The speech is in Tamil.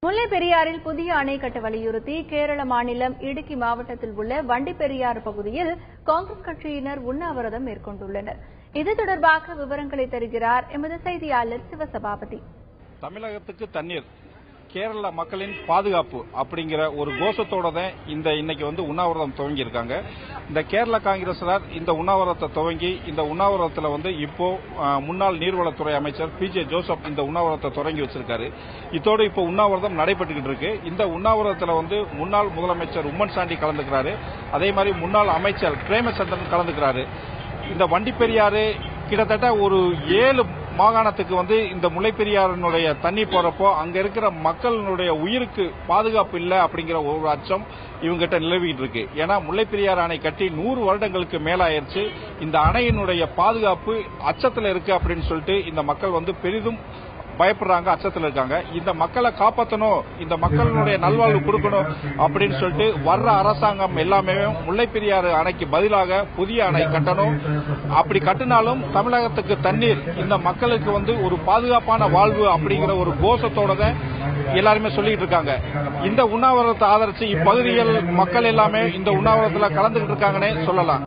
முல்லை பெரியாறில் புதிய அணை கட்ட வலியுறுத்தி கேரள மாநிலம் இடுக்கி மாவட்டத்தில் உள்ள வண்டிப்பெரியாறு பகுதியில் காங்கிரஸ் கட்சியினர் உண்ணாவிரதம் மேற்கொண்டுள்ளனர். இது தொடர்பாக விவரங்களை தருகிறார் எமது செய்தியாளர் சிவசபாபதி. தமிழகத்துக்கு தண்ணீர், கேரள மக்களின் பாதுகாப்பு அப்படிங்கிற ஒரு கோஷத்தோட தான் இன்னைக்கு உண்ணாவிரதம் துவங்கி இருக்காங்க. இந்த கேரள காங்கிரசார் இந்த உண்ணாவிரதத்தை துவங்கி இந்த உண்ணாவிரதத்தில் இப்போ முன்னாள் நீர்வளத்துறை அமைச்சர் PJ ஜோசப் இந்த உண்ணாவிரதத்தை தொடங்கி வச்சிருக்காரு. இதோடு இப்போ உண்ணாவிரதம் நடைபெற்றுக்கிட்டு இருக்கு. இந்த உண்ணாவிரதத்தில் முன்னாள் முதலமைச்சர் உம்மன் சாண்டி கலந்துக்கிறாரு. அதே மாதிரி முன்னாள் அமைச்சர் பிரேமச்சந்திரன் கலந்துக்கிறாரு. இந்த வண்டிப்பெரியாறு கிட்டத்தட்ட ஒரு 7 மாகாணத்துக்கு இந்த முல்லைப்பெரியாறினுடைய தண்ணி போறப்போ அங்க இருக்கிற மக்களுடைய உயிருக்கு பாதுகாப்பு இல்லை அப்படிங்கிற ஒரு அச்சம் இவங்கிட்ட நிலவிட்டு இருக்கு. ஏன்னா முல்லைப்பெரியாறு அணை கட்டி 100 வருடங்களுக்கு மேலாயிருச்சு. இந்த அணையினுடைய பாதுகாப்பு அச்சத்தில் இருக்கு அப்படின்னு சொல்லிட்டு இந்த மக்கள் பெரிதும் பயப்படுறாங்க, அச்சத்தில் இருக்காங்க. இந்த மக்களை காப்பாற்றணும், இந்த மக்களுடைய நல்வாழ்வு கொடுக்கணும் அப்படின்னு சொல்லிட்டு வர்ற அரசாங்கம் எல்லாமே முல்லைப்பெரியாறு அணைக்கு பதிலாக புதிய அணை கட்டணும். அப்படி கட்டினாலும் தமிழகத்துக்கு தண்ணீர், இந்த மக்களுக்கு ஒரு பாதுகாப்பான வாழ்வு அப்படிங்கிற ஒரு கோஷத்தோட தான் எல்லாருமே சொல்லிட்டு இருக்காங்க. இந்த உண்ணாவிரதத்தை ஆதரிச்சு இப்பகுதியில் மக்கள் எல்லாமே இந்த உண்ணாவிரதத்தில் கலந்துகிட்டு இருக்காங்கன்னே சொல்லலாம்.